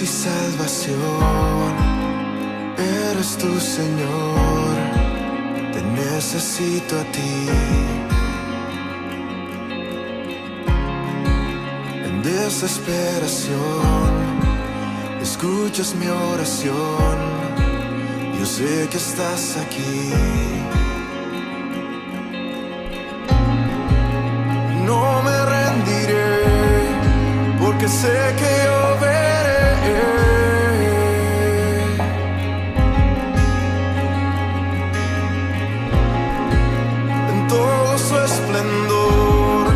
y salvación, eres tu Señor, te necesito a ti. En desesperación, escuchas mi oración, yo sé que estás aquí. No me rendiré, porque sé que yo veré en todo su esplendor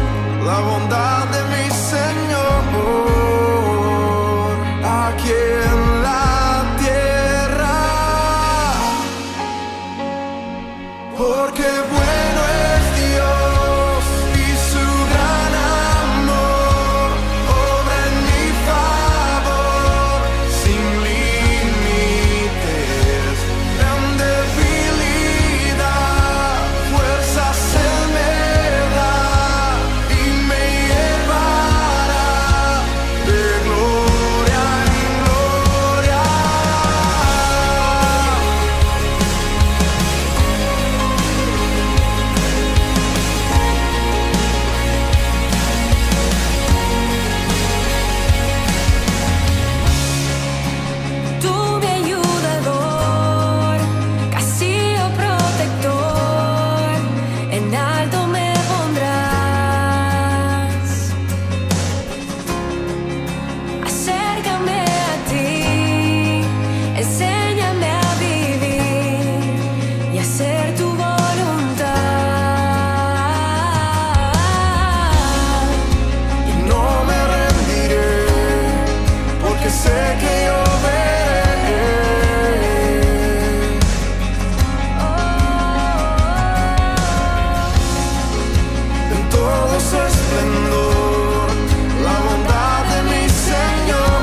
la bondad de mi Señor aquí en la tierra, porque bueno es Dios y su gran amor obra en mi favor sin límites. En debilidad fuerzas Él me da y me llevará de gloria en gloria. Tú mi ayudador, castillo protector, en alto me pondrás. Acércame a ti, enséñame a vivir y hacer tu voluntad. Y no me rendiré, porque sé que yo veré en todo su esplendor la bondad de mi Señor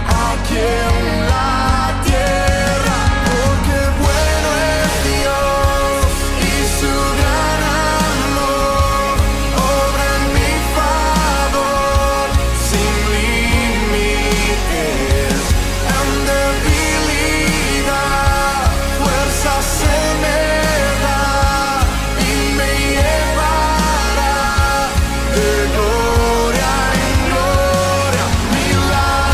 aquí en la tierra, porque bueno es Dios y su gran amor obra en mi favor sin límites. En debilidad fuerzas Él me da y me llevará de gloria en gloria. Milagros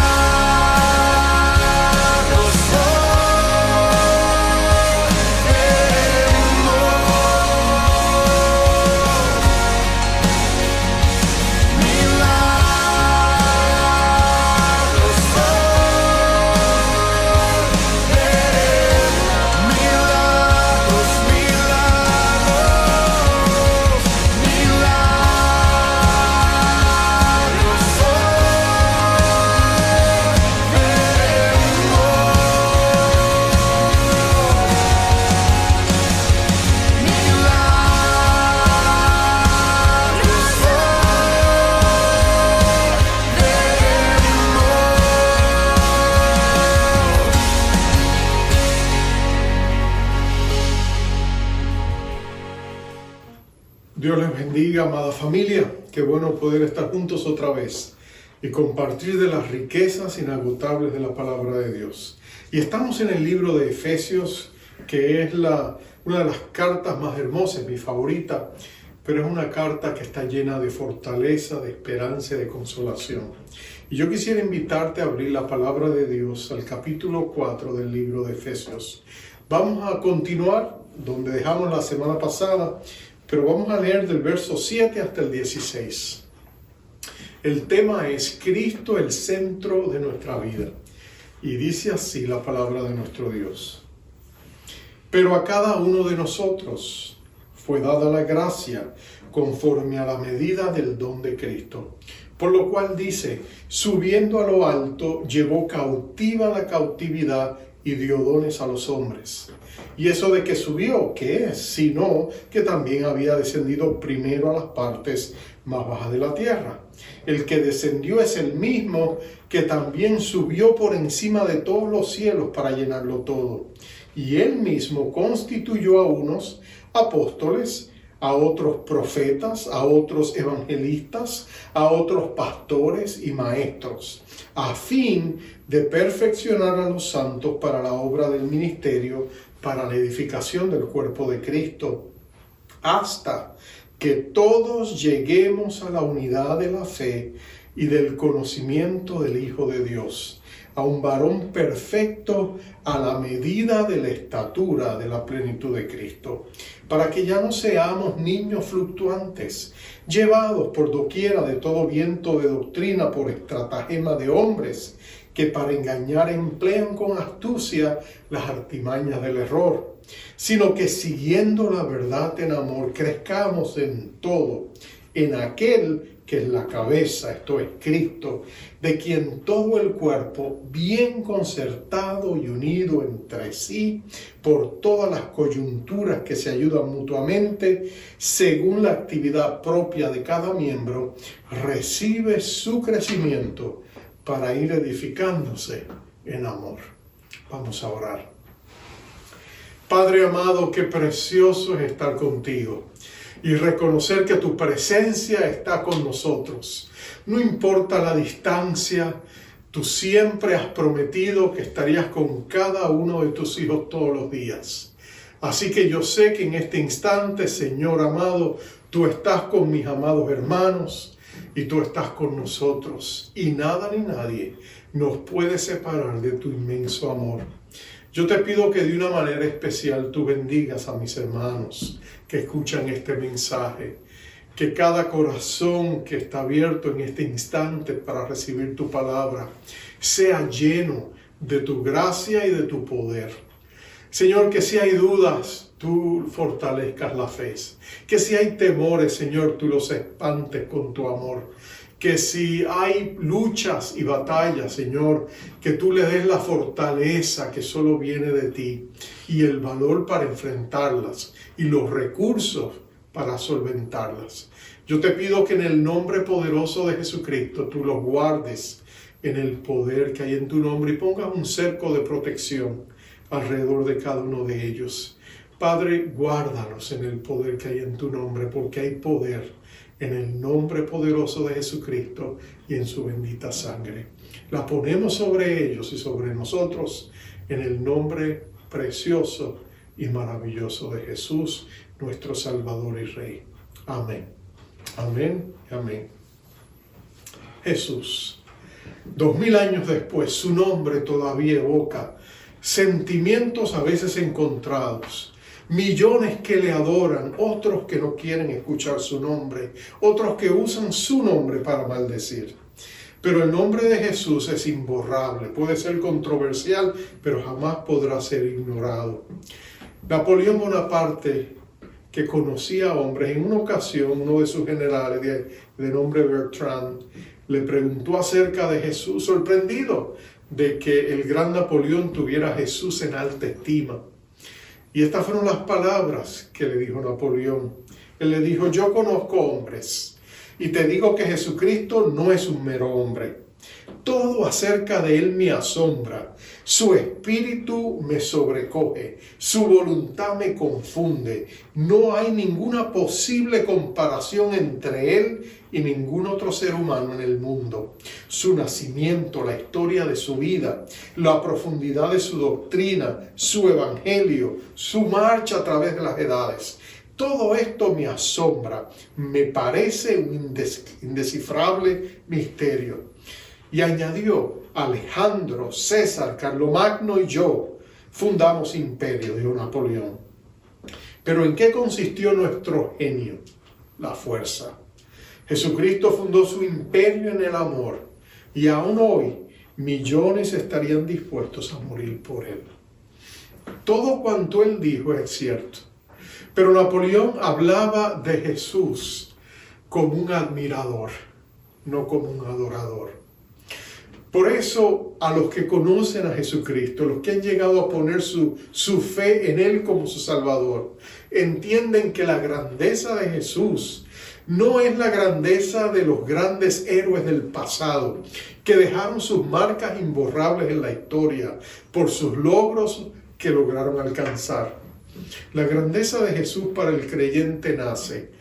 Dios les bendiga, amada familia. Qué bueno poder estar juntos otra vez y compartir de las riquezas inagotables de la palabra de Dios. Y estamos en el libro de Efesios, que es una de las cartas más hermosas, mi favorita, pero es una carta que está llena de fortaleza, de esperanza y de consolación. Y yo quisiera invitarte a abrir la palabra de Dios al capítulo 4 del libro de Efesios. Vamos a continuar donde dejamos la semana pasada, pero vamos a leer del verso 7 hasta el 16. El tema es Cristo, el centro de nuestra vida. Y dice así la palabra de nuestro Dios. Pero a cada uno de nosotros fue dada la gracia conforme a la medida del don de Cristo. Por lo cual dice, subiendo a lo alto, llevó cautiva la cautividad y dio dones a los hombres. Y eso de que subió, ¿qué es? Sino que también había descendido primero a las partes más bajas de la tierra. El que descendió es el mismo que también subió por encima de todos los cielos para llenarlo todo. Y él mismo constituyó a unos apóstoles, a otros profetas, a otros evangelistas, a otros pastores y maestros, a fin de perfeccionar a los santos para la obra del ministerio, para la edificación del cuerpo de Cristo, hasta que todos lleguemos a la unidad de la fe y del conocimiento del Hijo de Dios, a un varón perfecto a la medida de la estatura de la plenitud de Cristo, para que ya no seamos niños fluctuantes, llevados por doquiera de todo viento de doctrina por estratagema de hombres, que para engañar emplean con astucia las artimañas del error, sino que siguiendo la verdad en amor, crezcamos en todo, en aquel que es la cabeza, esto es Cristo, de quien todo el cuerpo, bien concertado y unido entre sí, por todas las coyunturas que se ayudan mutuamente, según la actividad propia de cada miembro, recibe su crecimiento para ir edificándose en amor. Vamos a orar. Padre amado, qué precioso es estar contigo y reconocer que tu presencia está con nosotros. No importa la distancia, tú siempre has prometido que estarías con cada uno de tus hijos todos los días. Así que yo sé que en este instante, Señor amado, tú estás con mis amados hermanos y tú estás con nosotros. Y nada ni nadie nos puede separar de tu inmenso amor. Yo te pido que de una manera especial tú bendigas a mis hermanos que escuchan este mensaje, que cada corazón que está abierto en este instante para recibir tu palabra sea lleno de tu gracia y de tu poder. Señor, que si hay dudas, tú fortalezcas la fe. Que si hay temores, Señor, tú los espantes con tu amor. Que si hay luchas y batallas, Señor, que tú le des la fortaleza que solo viene de ti y el valor para enfrentarlas y los recursos para solventarlas. Yo te pido que en el nombre poderoso de Jesucristo tú los guardes en el poder que hay en tu nombre y pongas un cerco de protección alrededor de cada uno de ellos. Padre, guárdalos en el poder que hay en tu nombre, porque hay poder en el nombre poderoso de Jesucristo y en su bendita sangre. La ponemos sobre ellos y sobre nosotros en el nombre precioso y maravilloso de Jesús, nuestro Salvador y Rey. Amén. Amén y amén. Jesús, 2000 años después, su nombre todavía evoca sentimientos a veces encontrados. Millones que le adoran, otros que no quieren escuchar su nombre, otros que usan su nombre para maldecir. Pero el nombre de Jesús es imborrable, puede ser controversial, pero jamás podrá ser ignorado. Napoleón Bonaparte, que conocía a hombres, en una ocasión uno de sus generales de nombre Bertrand le preguntó acerca de Jesús, sorprendido de que el gran Napoleón tuviera a Jesús en alta estima. Y estas fueron las palabras que le dijo Napoleón. Él le dijo: yo conozco hombres y te digo que Jesucristo no es un mero hombre. Todo acerca de él me asombra. Su espíritu me sobrecoge. Su voluntad me confunde. No hay ninguna posible comparación entre él y ningún otro ser humano en el mundo. Su nacimiento, la historia de su vida, la profundidad de su doctrina, su evangelio, su marcha a través de las edades. Todo esto me asombra. Me parece un indescifrable misterio. Y añadió: Alejandro, César, Carlomagno y yo fundamos imperio, dijo Napoleón. Pero ¿en qué consistió nuestro genio? La fuerza. Jesucristo fundó su imperio en el amor, y aún hoy millones estarían dispuestos a morir por él. Todo cuanto él dijo es cierto, pero Napoleón hablaba de Jesús como un admirador, no como un adorador. Por eso, a los que conocen a Jesucristo, los que han llegado a poner su fe en Él como su Salvador, entienden que la grandeza de Jesús no es la grandeza de los grandes héroes del pasado, que dejaron sus marcas imborrables en la historia por sus logros que lograron alcanzar. La grandeza de Jesús para el creyente nace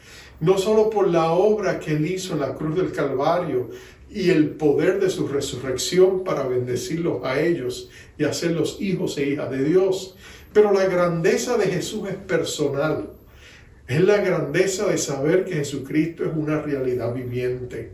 no solo por la obra que Él hizo en la cruz del Calvario y el poder de su resurrección para bendecirlos a ellos y hacerlos hijos e hijas de Dios, pero la grandeza de Jesús es personal. Es la grandeza de saber que Jesucristo es una realidad viviente,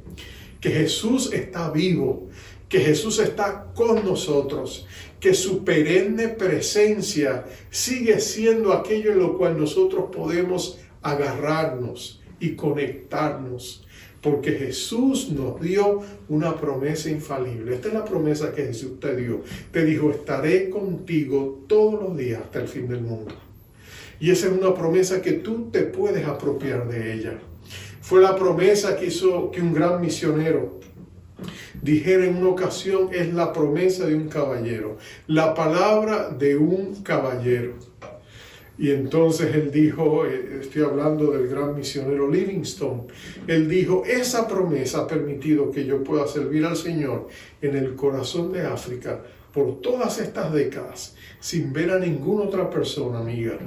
que Jesús está vivo, que Jesús está con nosotros, que su perenne presencia sigue siendo aquello en lo cual nosotros podemos agarrarnos y conectarnos, porque Jesús nos dio una promesa infalible. Esta es la promesa que Jesús te dio. Te dijo: estaré contigo todos los días hasta el fin del mundo. Y esa es una promesa que tú te puedes apropiar de ella. Fue la promesa que hizo que un gran misionero dijera en una ocasión: es la promesa de un caballero, la palabra de un caballero. Y entonces él dijo, estoy hablando del gran misionero Livingstone, él dijo: esa promesa ha permitido que yo pueda servir al Señor en el corazón de África por todas estas décadas, sin ver a ninguna otra persona, amiga,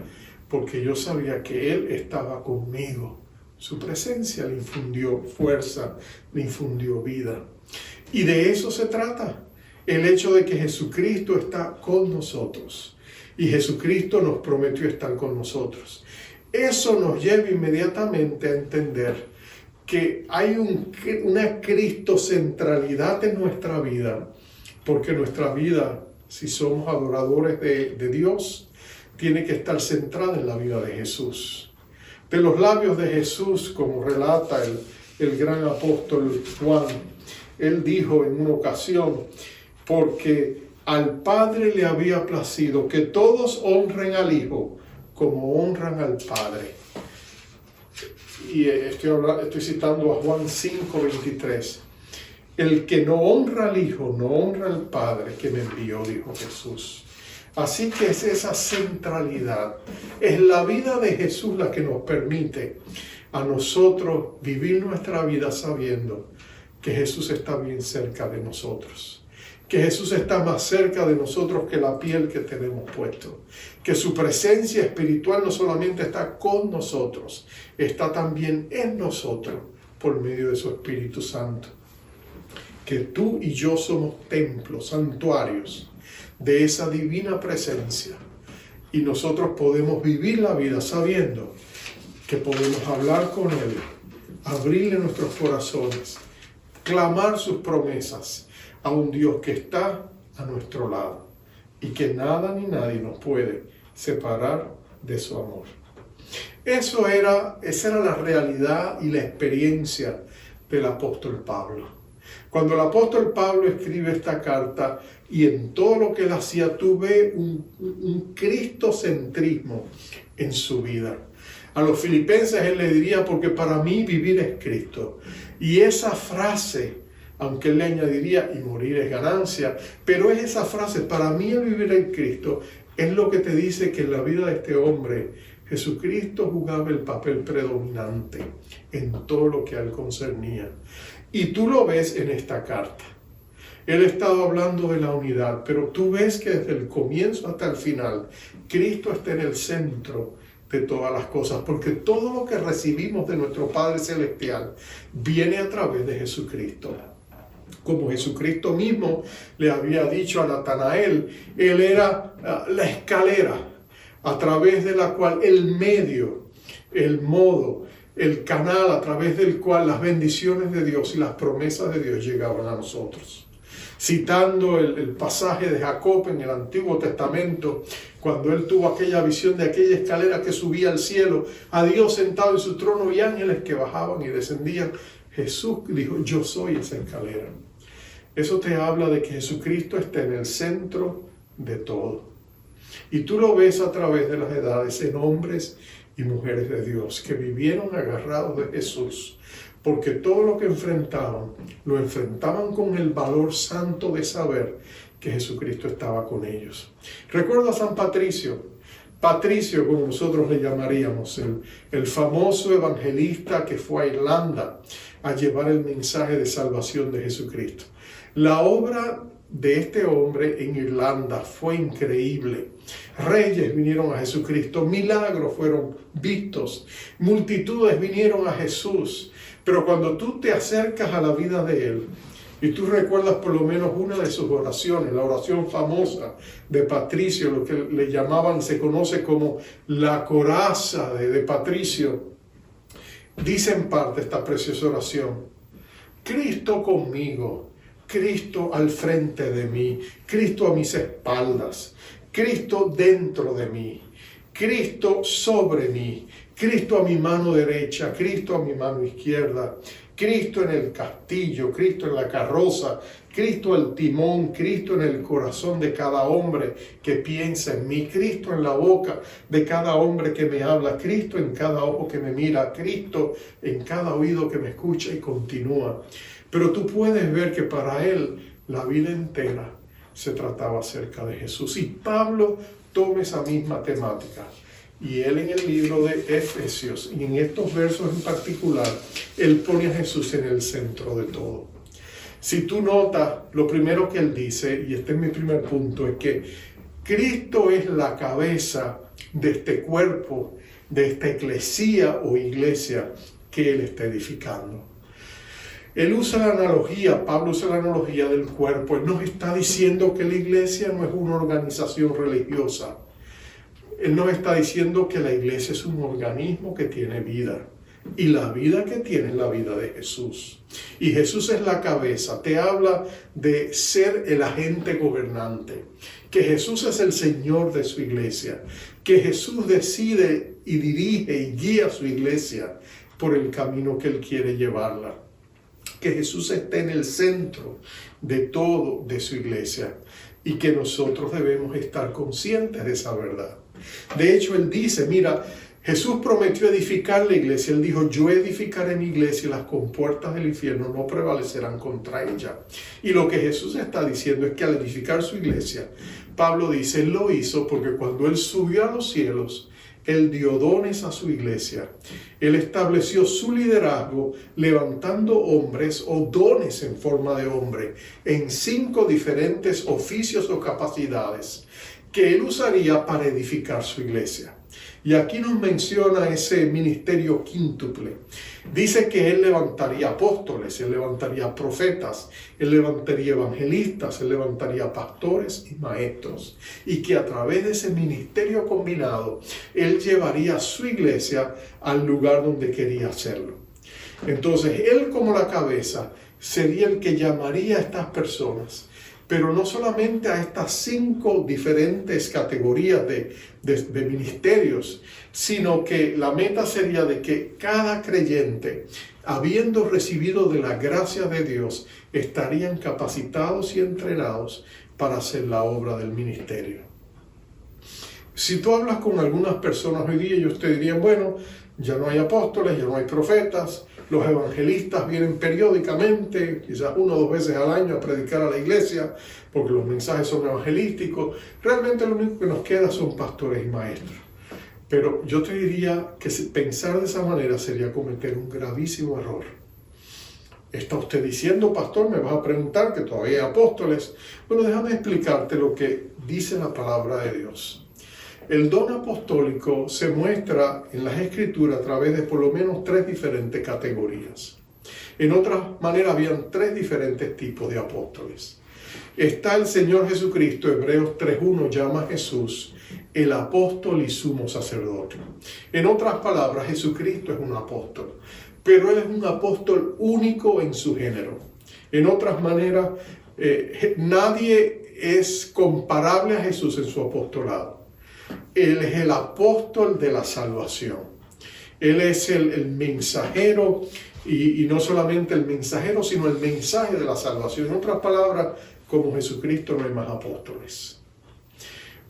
porque yo sabía que Él estaba conmigo. Su presencia le infundió fuerza, le infundió vida. Y de eso se trata, el hecho de que Jesucristo está con nosotros. Y Jesucristo nos prometió estar con nosotros. Eso nos lleva inmediatamente a entender que hay una cristocentralidad en nuestra vida, porque nuestra vida, si somos adoradores de Dios, tiene que estar centrada en la vida de Jesús. De los labios de Jesús, como relata el gran apóstol Juan, él dijo en una ocasión: porque al Padre le había placido que todos honren al Hijo como honran al Padre. Y estoy citando a Juan 5:23. El que no honra al Hijo, no honra al Padre que me envió, dijo Jesús. Así que es esa centralidad, es la vida de Jesús la que nos permite a nosotros vivir nuestra vida sabiendo que Jesús está bien cerca de nosotros, que Jesús está más cerca de nosotros que la piel que tenemos puesto, que su presencia espiritual no solamente está con nosotros, está también en nosotros por medio de su Espíritu Santo. Que tú y yo somos templos, santuarios de esa divina presencia, y nosotros podemos vivir la vida sabiendo que podemos hablar con Él, abrirle nuestros corazones, clamar sus promesas a un Dios que está a nuestro lado y que nada ni nadie nos puede separar de su amor. Esa era la realidad y la experiencia del apóstol Pablo. Cuando el apóstol Pablo escribe esta carta, y en todo lo que él hacía, tú ves un cristocentrismo en su vida. A los filipenses él le diría: porque para mí vivir es Cristo. Y esa frase, aunque él le añadiría: y morir es ganancia, pero es esa frase: para mí el vivir en Cristo, es lo que te dice que en la vida de este hombre, Jesucristo jugaba el papel predominante en todo lo que a él concernía. Y tú lo ves en esta carta. Él ha estado hablando de la unidad, pero tú ves que desde el comienzo hasta el final, Cristo está en el centro de todas las cosas, porque todo lo que recibimos de nuestro Padre Celestial viene a través de Jesucristo. Como Jesucristo mismo le había dicho a Natanael, Él era la escalera a través de la cual, el medio, el modo, el canal a través del cual las bendiciones de Dios y las promesas de Dios llegaban a nosotros. Citando el pasaje de Jacob en el Antiguo Testamento, cuando él tuvo aquella visión de aquella escalera que subía al cielo, a Dios sentado en su trono y ángeles que bajaban y descendían, Jesús dijo: yo soy esa escalera. Eso te habla de que Jesucristo está en el centro de todo. Y tú lo ves a través de las edades en hombres y mujeres de Dios que vivieron agarrados de Jesús, porque todo lo que enfrentaban, lo enfrentaban con el valor santo de saber que Jesucristo estaba con ellos. Recuerdo a San Patricio, como nosotros le llamaríamos, el famoso evangelista que fue a Irlanda a llevar el mensaje de salvación de Jesucristo. La obra de este hombre en Irlanda fue increíble. reyes vinieron a Jesucristo, milagros fueron vistos, multitudes vinieron a Jesús. Pero cuando tú te acercas a la vida de Él, y tú recuerdas por lo menos una de sus oraciones, la oración famosa de Patricio, lo que le llamaban, se conoce como la coraza de Patricio, dice en parte esta preciosa oración: Cristo conmigo, Cristo al frente de mí, Cristo a mis espaldas, Cristo dentro de mí, Cristo sobre mí, Cristo a mi mano derecha, Cristo a mi mano izquierda, Cristo en el castillo, Cristo en la carroza, Cristo al timón, Cristo en el corazón de cada hombre que piensa en mí, Cristo en la boca de cada hombre que me habla, Cristo en cada ojo que me mira, Cristo en cada oído que me escucha, y continúa. Pero tú puedes ver que para él la vida entera se trataba acerca de Jesús. Y Pablo toma esa misma temática. Y él en el libro de Efesios, y en estos versos en particular, él pone a Jesús en el centro de todo. Si tú notas, lo primero que él dice, y este es mi primer punto, es que Cristo es la cabeza de este cuerpo, de esta eclesía o iglesia que él está edificando. Él usa la analogía, Pablo usa la analogía del cuerpo. Él nos está diciendo que la iglesia no es una organización religiosa. Él nos está diciendo que la iglesia es un organismo que tiene vida. Y la vida que tiene es la vida de Jesús. Y Jesús es la cabeza. Te habla de ser el agente gobernante. Que Jesús es el Señor de su iglesia. Que Jesús decide y dirige y guía a su iglesia por el camino que Él quiere llevarla. Que Jesús esté en el centro de todo de su iglesia. Y que nosotros debemos estar conscientes de esa verdad. De hecho, Él dice, mira, Jesús prometió edificar la iglesia. Él dijo, yo edificaré mi iglesia y las compuertas del infierno no prevalecerán contra ella. Y lo que Jesús está diciendo es que al edificar su iglesia, Pablo dice, Él lo hizo porque cuando Él subió a los cielos, Él dio dones a su iglesia. Él estableció su liderazgo levantando hombres o dones en forma de hombre en 5 diferentes oficios o capacidades que Él usaría para edificar su iglesia. Y aquí nos menciona ese ministerio quíntuple. Dice que Él levantaría apóstoles, Él levantaría profetas, Él levantaría evangelistas, Él levantaría pastores y maestros. Y que a través de ese ministerio combinado, Él llevaría su iglesia al lugar donde quería hacerlo. Entonces, Él como la cabeza sería el que llamaría a estas personas. Pero no solamente a estas 5 diferentes categorías de ministerios, sino que la meta sería de que cada creyente, habiendo recibido de la gracia de Dios, estarían capacitados y entrenados para hacer la obra del ministerio. Si tú hablas con algunas personas hoy día, ellos te dirían, bueno, ya no hay apóstoles, ya no hay profetas, los evangelistas vienen periódicamente, quizás 1 o 2 veces al año a predicar a la iglesia, porque los mensajes son evangelísticos. Realmente lo único que nos queda son pastores y maestros. Pero yo te diría que pensar de esa manera sería cometer un gravísimo error. ¿Está usted diciendo, pastor, me vas a preguntar que todavía hay apóstoles? Bueno, déjame explicarte lo que dice la palabra de Dios. El don apostólico se muestra en las Escrituras a través de por lo menos 3 diferentes categorías. En otras maneras, habían 3 diferentes tipos de apóstoles. Está el Señor Jesucristo, Hebreos 3:1 llama a Jesús el apóstol y sumo sacerdote. En otras palabras, Jesucristo es un apóstol, pero Él es un apóstol único en su género. En otras maneras, nadie es comparable a Jesús en su apostolado. Él es el apóstol de la salvación. Él es el mensajero, y no solamente el mensajero, sino el mensaje de la salvación. En otras palabras, como Jesucristo no hay más apóstoles.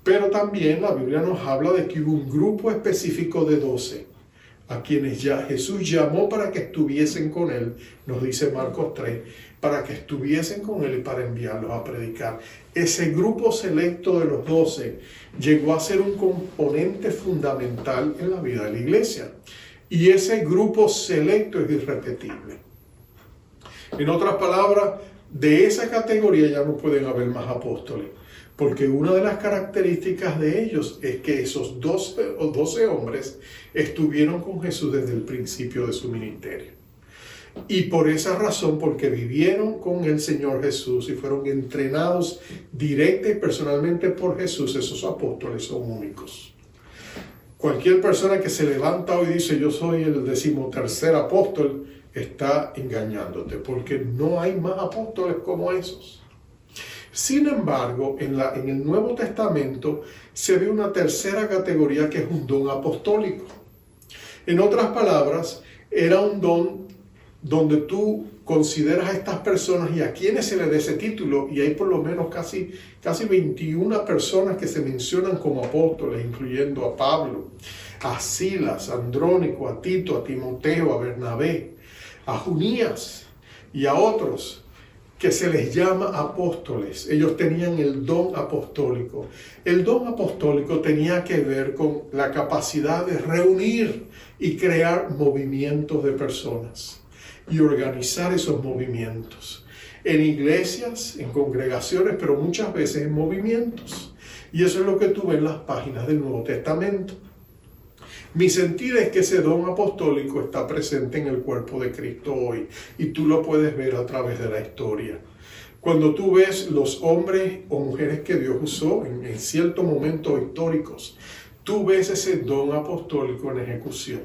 Pero también la Biblia nos habla de que hubo un grupo específico de 12, a quienes ya Jesús llamó para que estuviesen con Él, nos dice Marcos 3, para que estuviesen con Él y para enviarlos a predicar. Ese grupo selecto de los 12 llegó a ser un componente fundamental en la vida de la iglesia. Y ese grupo selecto es irrepetible. En otras palabras, De esa categoría ya no pueden haber más apóstoles, porque una de las características de ellos es que esos 12 hombres estuvieron con Jesús desde el principio de su ministerio. Y por esa razón, porque vivieron con el Señor Jesús y fueron entrenados directa y personalmente por Jesús, esos apóstoles son únicos. Cualquier persona que se levanta hoy y dice yo soy el 13º apóstol, está engañándote, porque no hay más apóstoles como esos. Sin embargo, en el Nuevo Testamento se ve una tercera categoría que es un don apostólico. En otras palabras, era un don donde tú consideras a estas personas y a quienes se les dé ese título, y hay por lo menos casi 21 personas que se mencionan como apóstoles, incluyendo a Pablo, a Silas, a Andrónico, a Tito, a Timoteo, a Bernabé, a Junías y a otros que se les llama apóstoles. Ellos tenían el don apostólico. El don apostólico tenía que ver con la capacidad de reunir y crear movimientos de personas y organizar esos movimientos en iglesias, en congregaciones, pero muchas veces en movimientos. Y eso es lo que tú ves en las páginas del Nuevo Testamento. Mi sentir es que ese don apostólico está presente en el cuerpo de Cristo hoy, y tú lo puedes ver a través de la historia. Cuando tú ves los hombres o mujeres que Dios usó en ciertos momentos históricos, tú ves ese don apostólico en ejecución.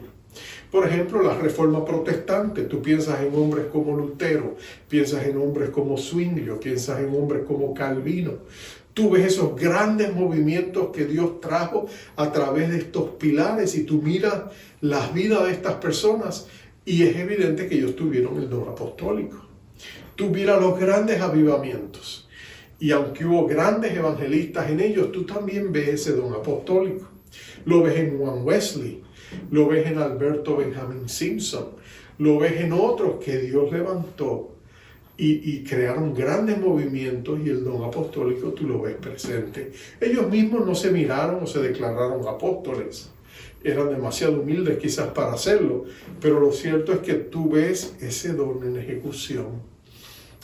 Por ejemplo, la Reforma Protestante, tú piensas en hombres como Lutero, piensas en hombres como Zwinglio, piensas en hombres como Calvino. Tú ves esos grandes movimientos que Dios trajo a través de estos pilares y tú miras las vidas de estas personas y es evidente que ellos tuvieron el don apostólico. Tú miras los grandes avivamientos y aunque hubo grandes evangelistas en ellos, tú también ves ese don apostólico. Lo ves en Juan Wesley, lo ves en Alberto Benjamin Simpson, lo ves en otros que Dios levantó y crearon grandes movimientos y el don apostólico tú lo ves presente. Ellos mismos no se miraron o se declararon apóstoles, eran demasiado humildes quizás para hacerlo, pero lo cierto es que tú ves ese don en ejecución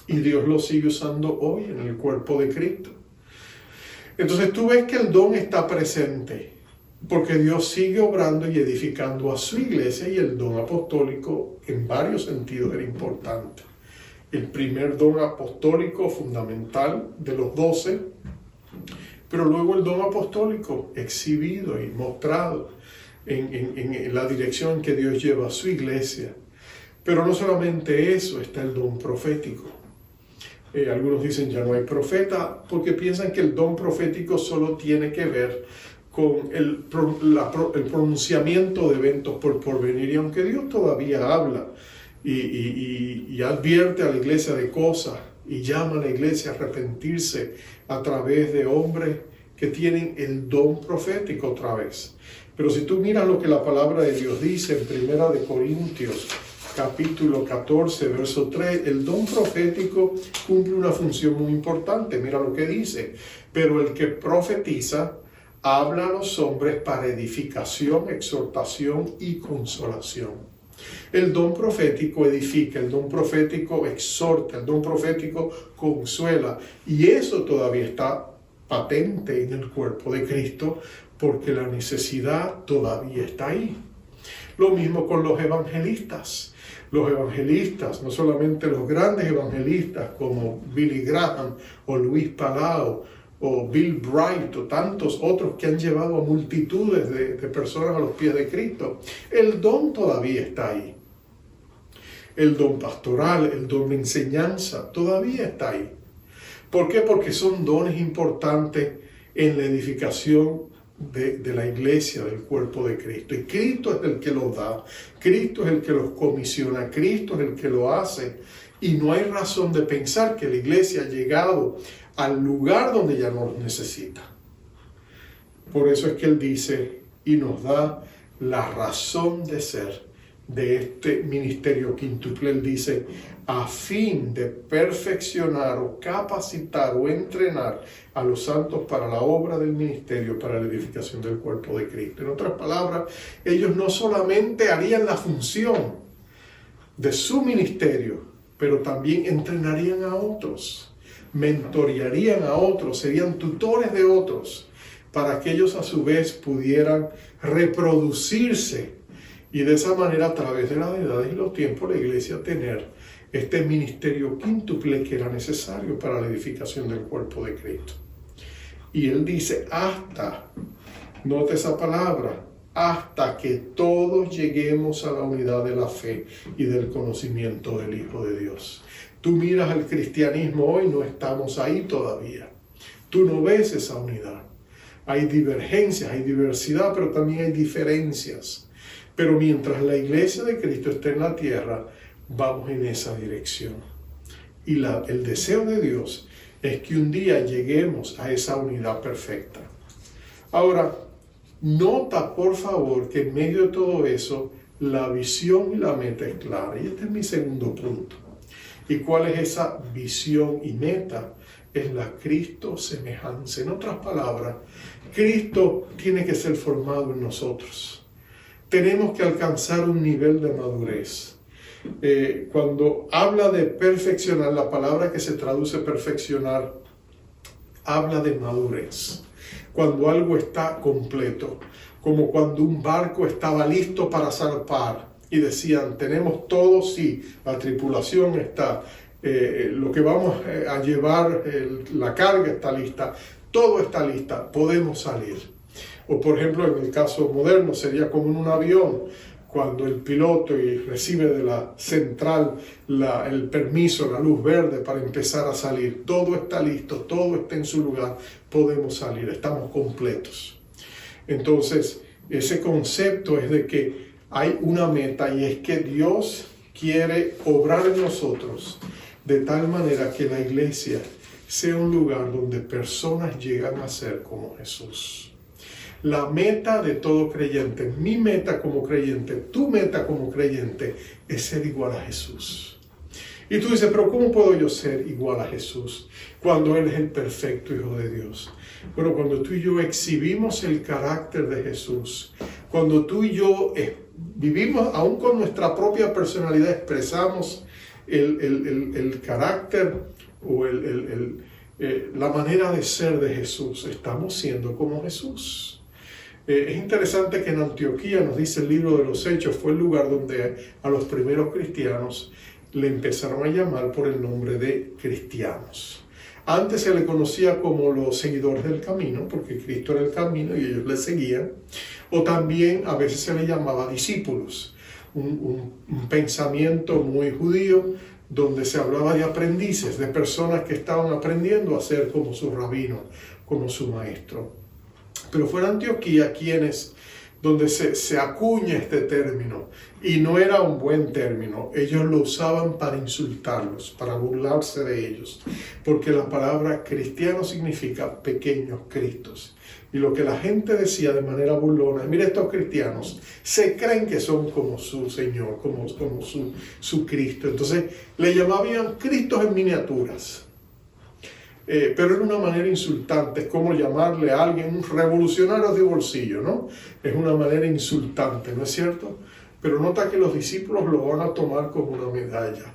y Dios lo sigue usando hoy en el cuerpo de Cristo. Entonces tú ves que el don está presente, porque Dios sigue obrando y edificando a su iglesia y el don apostólico en varios sentidos era importante. El primer don apostólico fundamental de los 12, pero luego el don apostólico exhibido y mostrado en la dirección que Dios lleva a su iglesia. Pero no solamente eso, está el don profético. Algunos dicen ya no hay profeta porque piensan que el don profético solo tiene que ver con el pronunciamiento de eventos por porvenir, y aunque Dios todavía habla y advierte a la iglesia de cosas y llama a la iglesia a arrepentirse a través de hombres que tienen el don profético otra vez. Pero si tú miras lo que la palabra de Dios dice en 1 de Corintios capítulo 14, verso 3, el don profético cumple una función muy importante. Mira lo que dice: pero el que profetiza habla a los hombres para edificación, exhortación y consolación. El don profético edifica, el don profético exhorta, el don profético consuela, y eso todavía está patente en el cuerpo de Cristo porque la necesidad todavía está ahí. Lo mismo con los evangelistas. Los evangelistas, no solamente los grandes evangelistas como Billy Graham o Luis Palau o Bill Bright o tantos otros que han llevado a multitudes de personas a los pies de Cristo, el don todavía está ahí. El don pastoral, el don de enseñanza, todavía está ahí. ¿Por qué? Porque son dones importantes en la edificación de la iglesia, del cuerpo de Cristo. Y Cristo es el que los da, Cristo es el que los comisiona, Cristo es el que lo hace. Y no hay razón de pensar que la iglesia ha llegado al lugar donde ya no los necesita. Por eso es que Él dice y nos da la razón de ser de este ministerio quíntuple. Él dice, a fin de perfeccionar o capacitar o entrenar a los santos para la obra del ministerio, para la edificación del cuerpo de Cristo. En otras palabras, ellos no solamente harían la función de su ministerio, pero también entrenarían a otros, mentorearían a otros, serían tutores de otros, para que ellos a su vez pudieran reproducirse y de esa manera, a través de las edades y los tiempos, la iglesia tener este ministerio quíntuple que era necesario para la edificación del cuerpo de Cristo. Y él dice hasta, note esa palabra, hasta que todos lleguemos a la unidad de la fe y del conocimiento del Hijo de Dios. Tú miras al cristianismo hoy, no estamos ahí todavía. Tú no ves esa unidad. Hay divergencias, hay diversidad, pero también hay diferencias. Pero mientras la iglesia de Cristo esté en la tierra, vamos en esa dirección. Y el deseo de Dios es que un día lleguemos a esa unidad perfecta. Ahora, nota por favor que en medio de todo eso, la visión y la meta es clara. Y este es mi segundo punto. ¿Y cuál es esa visión y meta? Es la Cristo semejanza. En otras palabras, Cristo tiene que ser formado en nosotros. Tenemos que alcanzar un nivel de madurez. Cuando habla de perfeccionar, la palabra que se traduce perfeccionar, habla de madurez. Cuando algo está completo, como cuando un barco estaba listo para zarpar y decían, tenemos todo, sí, la tripulación está, lo que vamos a llevar, la carga está lista, todo está lista, podemos salir. O por ejemplo, en el caso moderno sería como en un avión, cuando el piloto recibe de la central el permiso, la luz verde para empezar a salir. Todo está listo, todo está en su lugar, podemos salir, estamos completos. Entonces, ese concepto es de que hay una meta y es que Dios quiere obrar en nosotros de tal manera que la iglesia sea un lugar donde personas llegan a ser como Jesús. La meta de todo creyente, mi meta como creyente, tu meta como creyente, es ser igual a Jesús. Y tú dices, pero ¿cómo puedo yo ser igual a Jesús cuando Él es el perfecto Hijo de Dios? Bueno, cuando tú y yo exhibimos el carácter de Jesús, cuando tú y yo vivimos, aún con nuestra propia personalidad, expresamos el carácter o la manera de ser de Jesús, estamos siendo como Jesús. Es interesante que en Antioquía, nos dice el libro de los Hechos, fue el lugar donde a los primeros cristianos le empezaron a llamar por el nombre de cristianos. Antes se le conocía como los seguidores del camino, porque Cristo era el camino y ellos le seguían. O también a veces se le llamaba discípulos, un pensamiento muy judío, donde se hablaba de aprendices, de personas que estaban aprendiendo a ser como su rabino, como su maestro. Pero fue en Antioquía donde se acuña este término, y no era un buen término. Ellos lo usaban para insultarlos, para burlarse de ellos, porque la palabra cristiano significa pequeños cristos. Y lo que la gente decía de manera burlona, mira, estos cristianos se creen que son como su Señor, como su Cristo. Entonces le llamaban Cristos en miniaturas. Pero era una manera insultante, es como llamarle a alguien un revolucionario de bolsillo, ¿no? Es una manera insultante, ¿no es cierto? Pero nota que los discípulos lo van a tomar como una medalla,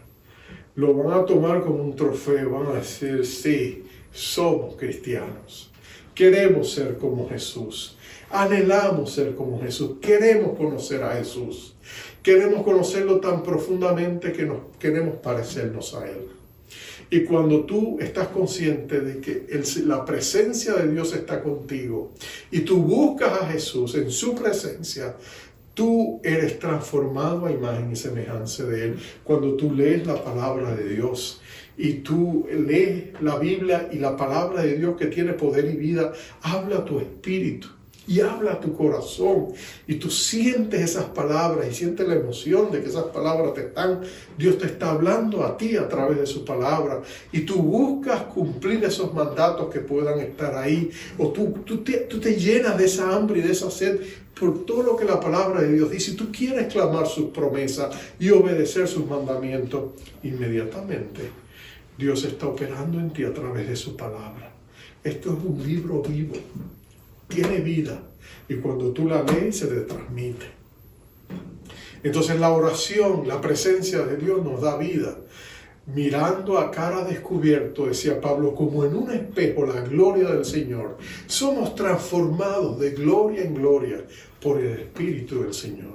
lo van a tomar como un trofeo, van a decir, sí, somos cristianos, queremos ser como Jesús, anhelamos ser como Jesús, queremos conocer a Jesús, queremos conocerlo tan profundamente que queremos parecernos a Él. Y cuando tú estás consciente de que la presencia de Dios está contigo y tú buscas a Jesús en su presencia, tú eres transformado a imagen y semejanza de Él. Cuando tú lees la palabra de Dios y tú lees la Biblia y la palabra de Dios que tiene poder y vida, habla a tu espíritu y habla a tu corazón, y tú sientes esas palabras y sientes la emoción de que esas palabras Dios te está hablando a ti a través de su palabra, y tú buscas cumplir esos mandatos que puedan estar ahí, o tú te llenas de esa hambre y de esa sed por todo lo que la palabra de Dios dice, y tú quieres clamar sus promesas y obedecer sus mandamientos. Inmediatamente Dios está operando en ti a través de su palabra. Esto es un libro vivo, tiene vida, y cuando tú la lees se te transmite. Entonces la oración, la presencia de Dios nos da vida. mirando a cara descubierto, decía Pablo, como en un espejo la gloria del Señor, somos transformados de gloria en gloria por el Espíritu del Señor.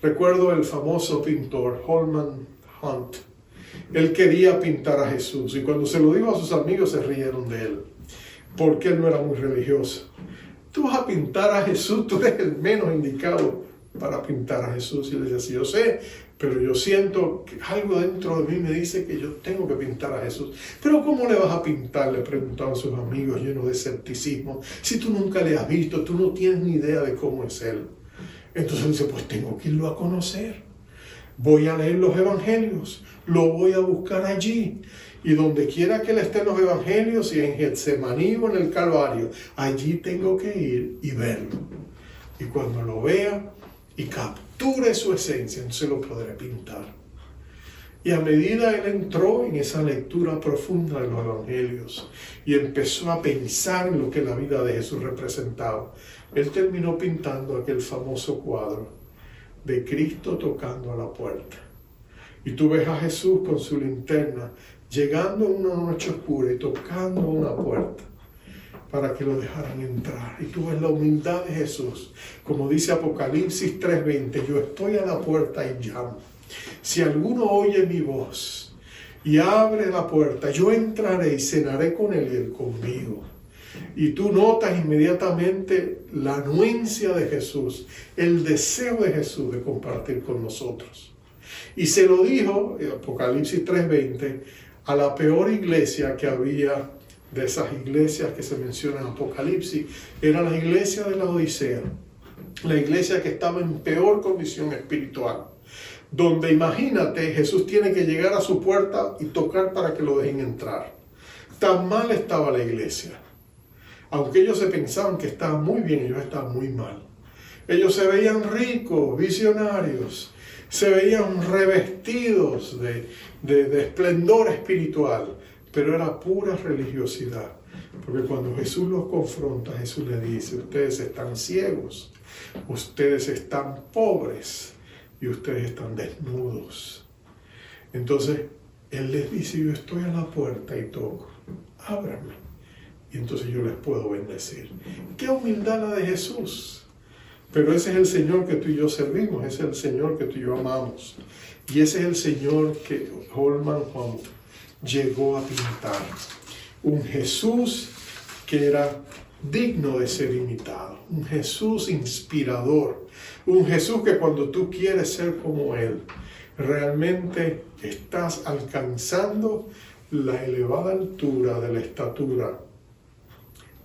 Recuerdo el famoso pintor Holman Hunt. Él quería pintar a Jesús y cuando se lo dijo a sus amigos se rieron de él, porque él no era muy religioso. Tú vas a pintar a Jesús, tú eres el menos indicado para pintar a Jesús. Y le decía, sí, yo sé, pero yo siento que algo dentro de mí me dice que yo tengo que pintar a Jesús. Pero ¿cómo le vas a pintar?, le preguntaban sus amigos llenos de escepticismo. Si tú nunca le has visto, tú no tienes ni idea de cómo es él. Entonces dice, pues tengo que irlo a conocer. Voy a leer los evangelios, lo voy a buscar allí. Y donde quiera que él esté en los evangelios, y en Getsemaní o en el Calvario, allí tengo que ir y verlo. Y cuando lo vea y capture su esencia, entonces lo podré pintar. Y a medida él entró en esa lectura profunda de los evangelios y empezó a pensar en lo que la vida de Jesús representaba, él terminó pintando aquel famoso cuadro de Cristo tocando a la puerta. Y tú ves a Jesús con su linterna llegando en una noche oscura y tocando una puerta para que lo dejaran entrar. Y tú ves la humildad de Jesús. Como dice Apocalipsis 3:20, yo estoy a la puerta y llamo. Si alguno oye mi voz y abre la puerta, yo entraré y cenaré con él y él conmigo. Y tú notas inmediatamente la anuencia de Jesús, el deseo de Jesús de compartir con nosotros. Y se lo dijo, Apocalipsis 3:20, a la peor iglesia que había de esas iglesias que se mencionan en Apocalipsis, era la iglesia de la Odisea, la iglesia que estaba en peor condición espiritual, donde imagínate, Jesús tiene que llegar a su puerta y tocar para que lo dejen entrar. Tan mal estaba la iglesia. Aunque ellos se pensaban que estaban muy bien, ellos estaban muy mal. Ellos se veían ricos, visionarios, se veían revestidos de esplendor espiritual, pero era pura religiosidad. Porque cuando Jesús los confronta, Jesús les dice, ustedes están ciegos, ustedes están pobres y ustedes están desnudos. Entonces, Él les dice, yo estoy a la puerta y toco, ábranme. Y entonces yo les puedo bendecir. ¡Qué humildad la de Jesús! Pero ese es el Señor que tú y yo servimos, ese es el Señor que tú y yo amamos. Y ese es el Señor que Holman Hunt llegó a pintar. Un Jesús que era digno de ser imitado. Un Jesús inspirador. Un Jesús que cuando tú quieres ser como Él, realmente estás alcanzando la elevada altura de la estatura,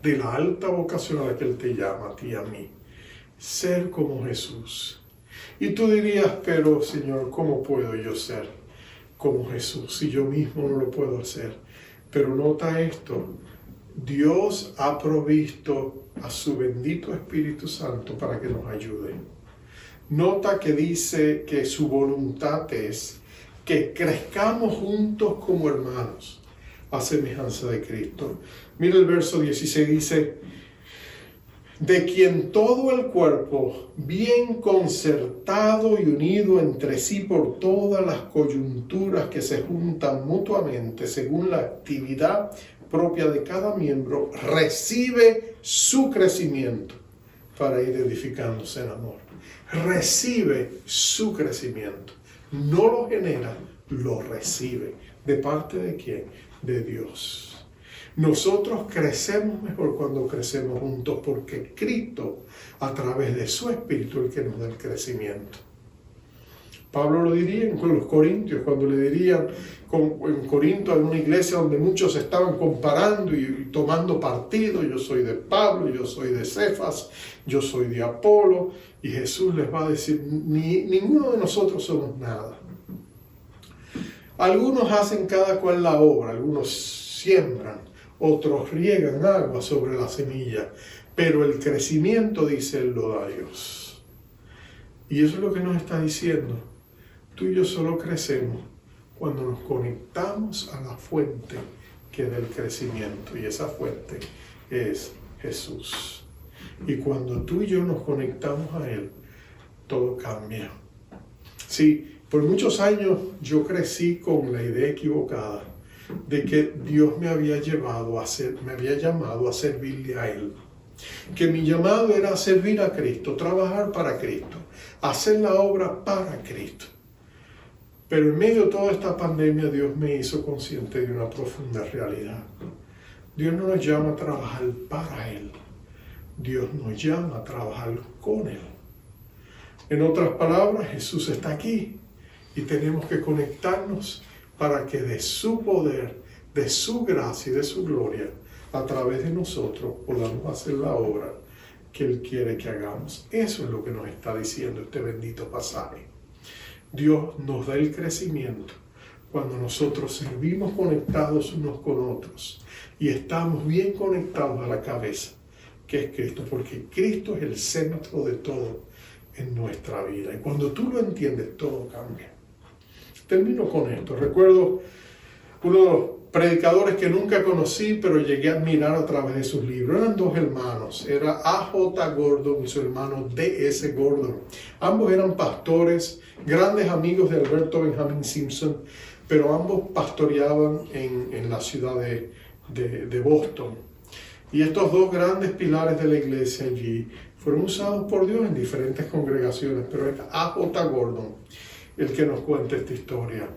de la alta vocación a la que Él te llama, a ti y a mí. Ser como Jesús. Y tú dirías, pero Señor, ¿cómo puedo yo ser como Jesús si yo mismo no lo puedo hacer? Pero nota esto, Dios ha provisto a su bendito Espíritu Santo para que nos ayude. Nota que dice que su voluntad es que crezcamos juntos como hermanos a semejanza de Cristo. Mira el verso 16, dice, de quien todo el cuerpo, bien concertado y unido entre sí por todas las coyunturas que se juntan mutuamente según la actividad propia de cada miembro, recibe su crecimiento para ir edificándose en amor. Recibe su crecimiento. No lo genera, lo recibe. ¿De parte de quién? De Dios. Nosotros crecemos mejor cuando crecemos juntos porque Cristo, a través de su Espíritu, es el que nos da el crecimiento. Pablo lo diría con los corintios, cuando le dirían, en Corinto hay una iglesia donde muchos estaban comparando y tomando partido, yo soy de Pablo, yo soy de Cefas, yo soy de Apolo, y Jesús les va a decir, ninguno de nosotros somos nada. Algunos hacen cada cual la obra, algunos siembran, otros riegan agua sobre la semilla, pero el crecimiento, dice él, lo da Dios. Y eso es lo que nos está diciendo. Tú y yo solo crecemos cuando nos conectamos a la fuente que da el crecimiento, y esa fuente es Jesús. Y cuando tú y yo nos conectamos a Él, todo cambia. Sí, Por muchos años yo crecí con la idea equivocada de que Dios me había llamado a servirle a Él. Que mi llamado era servir a Cristo, trabajar para Cristo, hacer la obra para Cristo. Pero en medio de toda esta pandemia Dios me hizo consciente de una profunda realidad. Dios no nos llama a trabajar para Él. Dios nos llama a trabajar con Él. En otras palabras, Jesús está aquí y tenemos que conectarnos para que de su poder, de su gracia y de su gloria, a través de nosotros podamos hacer la obra que Él quiere que hagamos. Eso es lo que nos está diciendo este bendito pasaje. Dios nos da el crecimiento cuando nosotros servimos conectados unos con otros y estamos bien conectados a la cabeza, que es Cristo, porque Cristo es el centro de todo en nuestra vida. Y cuando tú lo entiendes, todo cambia. Termino con esto. Recuerdo uno de los predicadores que nunca conocí, pero llegué a admirar a través de sus libros. Eran dos hermanos. Era A.J. Gordon y su hermano D.S. Gordon. Ambos eran pastores, grandes amigos de Alberto Benjamin Simpson, pero ambos pastoreaban en la ciudad de Boston. Y estos dos grandes pilares de la iglesia allí fueron usados por Dios en diferentes congregaciones, pero es A.J. Gordon el que nos cuenta esta historia.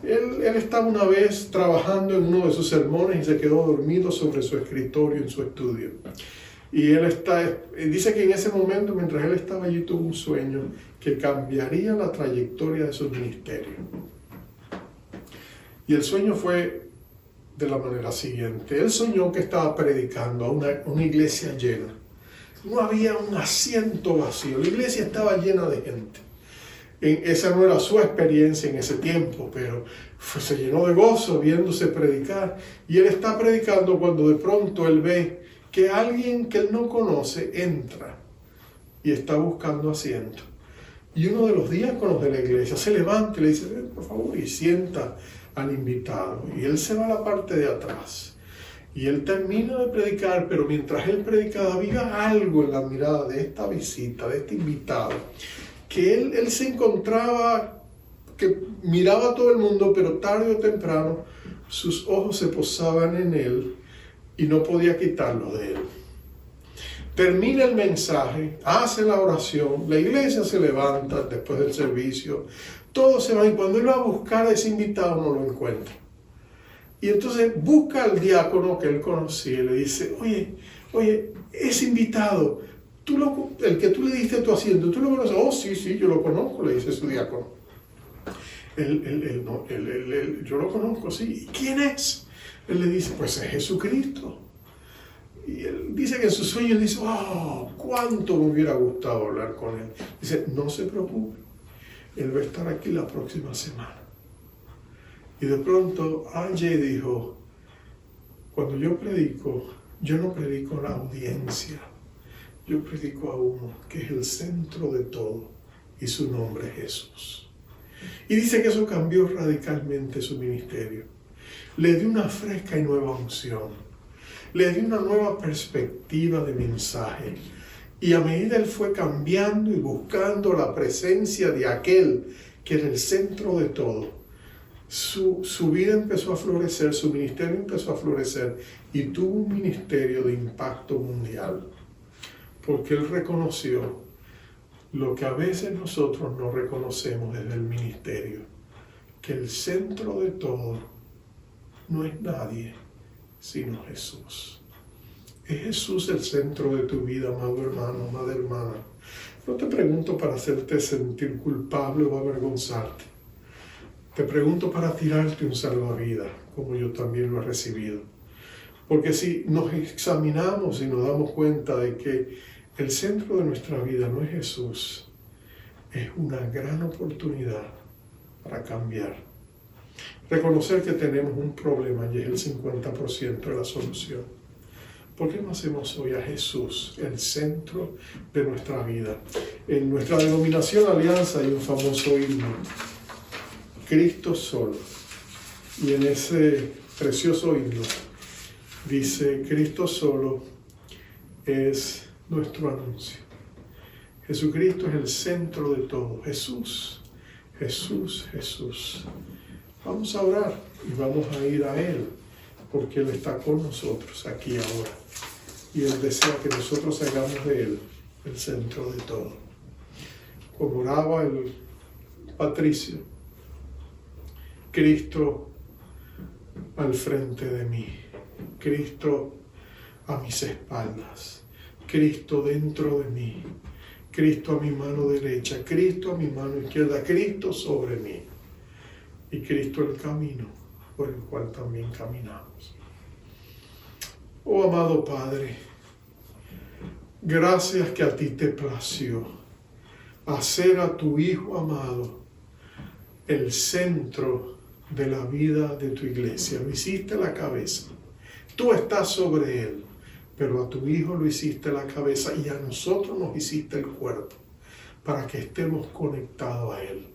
Él estaba una vez trabajando en uno de sus sermones y se quedó dormido sobre su escritorio en su estudio. Y dice que en ese momento, mientras él estaba allí, tuvo un sueño que cambiaría la trayectoria de su ministerio. Y el sueño fue de la manera siguiente. Él soñó que estaba predicando a una iglesia llena. No había un asiento vacío. La iglesia estaba llena de gente. Esa no era su experiencia en ese tiempo, pero se llenó de gozo viéndose predicar. Y él está predicando cuando de pronto él ve que alguien que él no conoce entra y está buscando asiento. Y uno de los diáconos de la iglesia se levanta y le dice: ven, por favor, y sienta al invitado. Y él se va a la parte de atrás. Y él termina de predicar, pero mientras él predicaba había algo en la mirada de esta visita, de este invitado, que él se encontraba, que miraba a todo el mundo, pero tarde o temprano sus ojos se posaban en él y no podía quitarlo de él. Termina el mensaje, hace la oración, la iglesia se levanta después del servicio, todos se van y cuando él va a buscar a ese invitado no lo encuentra. Y entonces busca al diácono que él conocía y le dice: oye, ese invitado, el que tú le diste tu asiento, ¿tú lo conoces? Oh, sí, yo lo conozco, le dice su diácono. Yo lo conozco, sí. ¿Y quién es? Él le dice: pues es Jesucristo. Y él dice que en sus sueños dice: oh, cuánto me hubiera gustado hablar con él. Dice: no se preocupe, él va a estar aquí la próxima semana. Y de pronto Angie dijo: cuando yo predico, yo no predico a la audiencia, yo predico a uno que es el centro de todo y su nombre es Jesús. Y dice que eso cambió radicalmente su ministerio. Le dio una fresca y nueva unción. Le dio una nueva perspectiva de mensaje. Y a medida él fue cambiando y buscando la presencia de aquel que era el centro de todo, su vida empezó a florecer, su ministerio empezó a florecer y tuvo un ministerio de impacto mundial. Porque él reconoció lo que a veces nosotros no reconocemos desde el ministerio, que el centro de todo no es nadie, sino Jesús. ¿Es Jesús el centro de tu vida, amado hermano, amada hermana? No te pregunto para hacerte sentir culpable o avergonzarte. Te pregunto para tirarte un salvavidas, como yo también lo he recibido. Porque si nos examinamos y nos damos cuenta de que el centro de nuestra vida no es Jesús, es una gran oportunidad para cambiar. Reconocer que tenemos un problema y es el 50% de la solución. ¿Por qué no hacemos hoy a Jesús el centro de nuestra vida? En nuestra denominación Alianza hay un famoso himno, Cristo solo. Y en ese precioso himno dice: Cristo solo es nuestro anuncio. Jesucristo es el centro de todo. Jesús Jesús, Jesús. Vamos a orar y vamos a ir a Él, porque Él está con nosotros aquí ahora. Y Él desea que nosotros hagamos de Él el centro de todo. Como oraba el Patricio, Cristo al frente de mí, Cristo a mis espaldas, Cristo dentro de mí, Cristo a mi mano derecha, Cristo a mi mano izquierda, Cristo sobre mí y Cristo el camino por el cual también caminamos. Oh amado Padre, gracias que a ti te plació hacer a tu Hijo amado el centro de la vida de tu iglesia. Lo hiciste la cabeza. Tú estás sobre él, pero a tu Hijo lo hiciste la cabeza y a nosotros nos hiciste el cuerpo para que estemos conectados a él.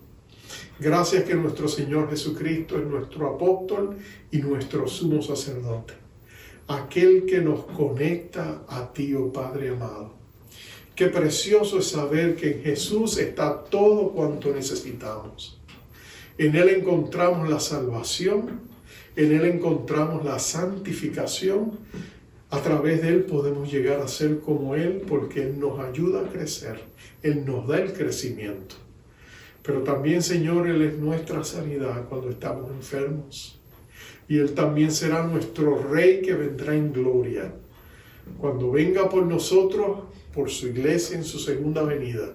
Gracias que nuestro Señor Jesucristo es nuestro apóstol y nuestro sumo sacerdote, aquel que nos conecta a ti, oh Padre amado. Qué precioso es saber que en Jesús está todo cuanto necesitamos. En Él encontramos la salvación, en Él encontramos la santificación. A través de Él podemos llegar a ser como Él porque Él nos ayuda a crecer, Él nos da el crecimiento. Pero también, Señor, Él es nuestra sanidad cuando estamos enfermos. Y Él también será nuestro Rey que vendrá en gloria. Cuando venga por nosotros, por su iglesia en su segunda venida,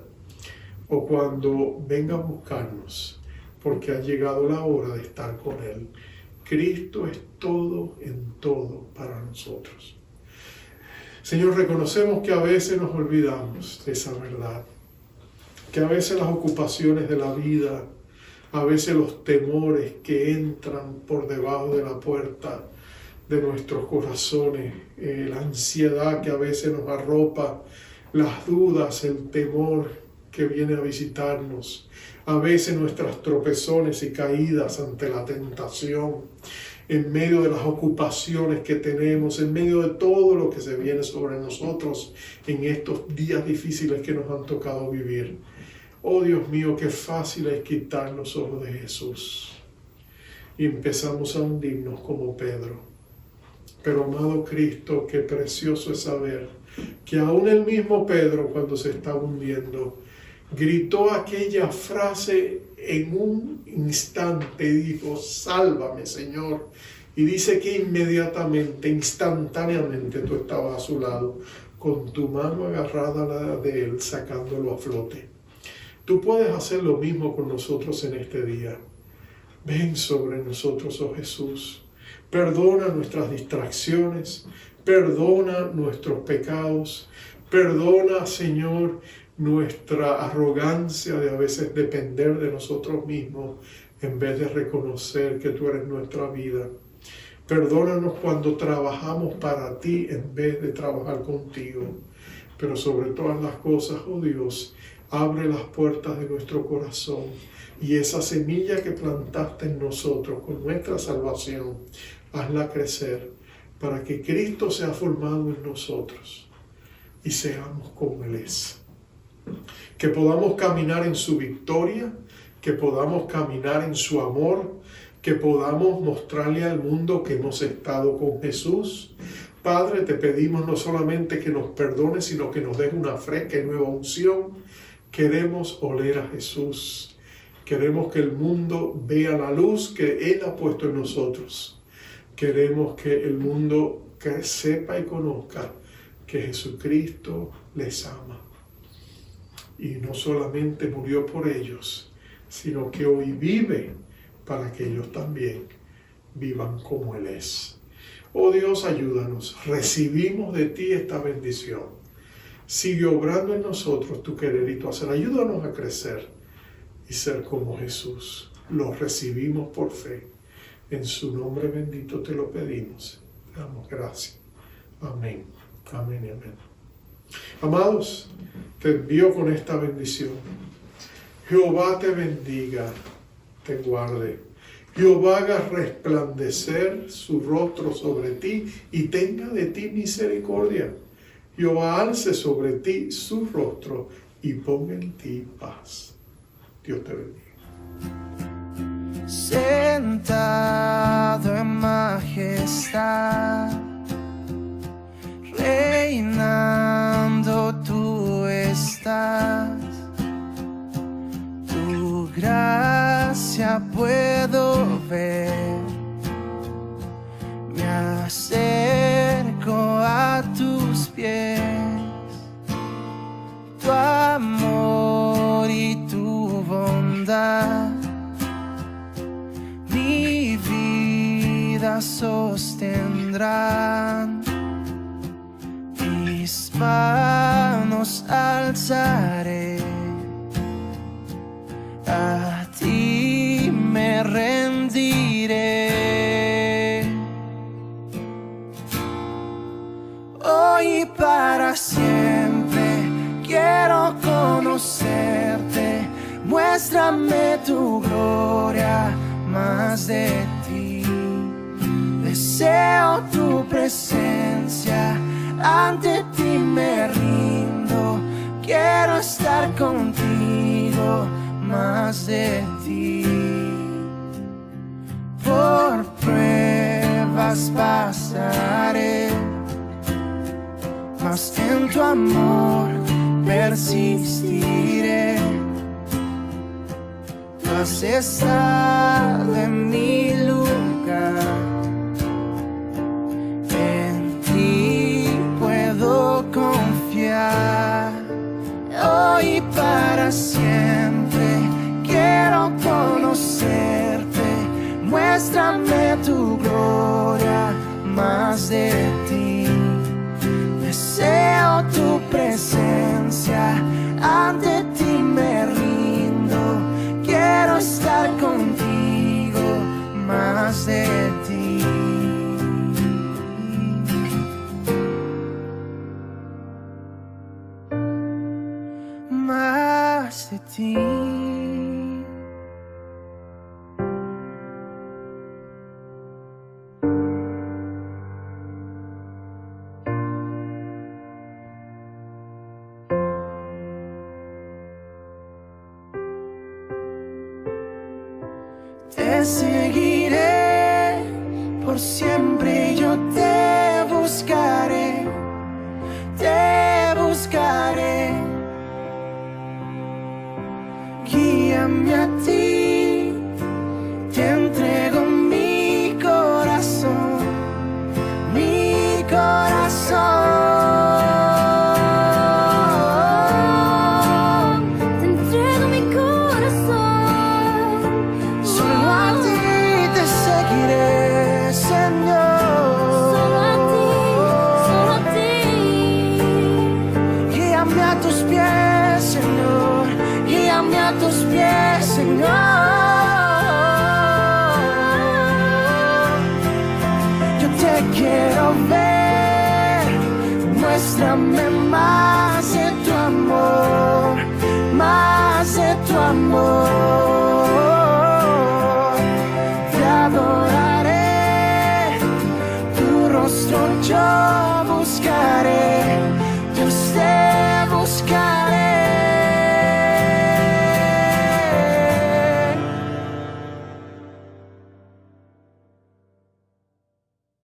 o cuando venga a buscarnos, porque ha llegado la hora de estar con Él. Cristo es todo en todo para nosotros. Señor, reconocemos que a veces nos olvidamos de esa verdad, que a veces las ocupaciones de la vida, a veces los temores que entran por debajo de la puerta de nuestros corazones, la ansiedad que a veces nos arropa, las dudas, el temor que viene a visitarnos, a veces nuestras tropezones y caídas ante la tentación, en medio de las ocupaciones que tenemos, en medio de todo lo que se viene sobre nosotros en estos días difíciles que nos han tocado vivir. Oh Dios mío, qué fácil es quitar los ojos de Jesús. Y empezamos a hundirnos como Pedro. Pero amado Cristo, qué precioso es saber que aún el mismo Pedro, cuando se estaba hundiendo, gritó aquella frase en un instante y dijo: sálvame, Señor. Y dice que inmediatamente, instantáneamente, tú estabas a su lado, con tu mano agarrada a la de él, sacándolo a flote. Tú puedes hacer lo mismo con nosotros en este día. Ven sobre nosotros, oh Jesús. Perdona nuestras distracciones, perdona nuestros pecados, perdona, Señor, nuestra arrogancia de a veces depender de nosotros mismos en vez de reconocer que tú eres nuestra vida. Perdónanos cuando trabajamos para ti en vez de trabajar contigo. Pero sobre todas las cosas, oh Dios, abre las puertas de nuestro corazón y esa semilla que plantaste en nosotros con nuestra salvación, hazla crecer para que Cristo sea formado en nosotros y seamos como Él es. Que podamos caminar en su victoria, que podamos caminar en su amor, que podamos mostrarle al mundo que hemos estado con Jesús. Padre, te pedimos no solamente que nos perdones, sino que nos des una fresca y nueva unción. Queremos oler a Jesús. Queremos que el mundo vea la luz que Él ha puesto en nosotros. Queremos que el mundo sepa y conozca que Jesucristo les ama. Y no solamente murió por ellos, sino que hoy vive para que ellos también vivan como Él es. Oh Dios, ayúdanos. Recibimos de ti esta bendición. Sigue obrando en nosotros tu querer y tu hacer. Ayúdanos a crecer y ser como Jesús. Lo recibimos por fe. En su nombre bendito te lo pedimos. Damos gracias. Amén. Amén y amén. Amados, te envío con esta bendición. Jehová te bendiga, te guarde. Jehová haga resplandecer su rostro sobre ti y tenga de ti misericordia. Jehová alce sobre ti su rostro y ponga en ti paz. Dios te bendiga. sentado en majestad, reinando tú estás. Tu gracia puedo ver, me acerco a tus pies. Tu amor y tu bondad mi vida sostendrán. Mis manos alzaré, a ti me rendiré. Hoy y para siempre quiero conocerte. Muéstrame tu gloria, más de ti. Deseo tu presencia, ante ti me rindo. Quiero estar contigo, más de ti. Por pruebas pasaré, mas en tu amor persistiré. Tú has estado en mi lugar, en ti puedo confiar. Hoy y para siempre quiero conocerte. Muéstrame tu gloria, más de ti. Deseo tu presencia, ante ti me rindo. Quiero estar contigo, más de ti. Más de ti. Te seguiré, por siempre yo te buscaré, te buscaré. Guíame a ti, te entrego mi corazón, mi corazón. Te entrego mi corazón. Solo a ti te seguiré, Señor. Solo a ti, solo a ti. Guíame a tus pies, Señor. Guíame a tus pies, Señor. Yo te quiero ver. Muéstrame más de tu amor, más de tu amor.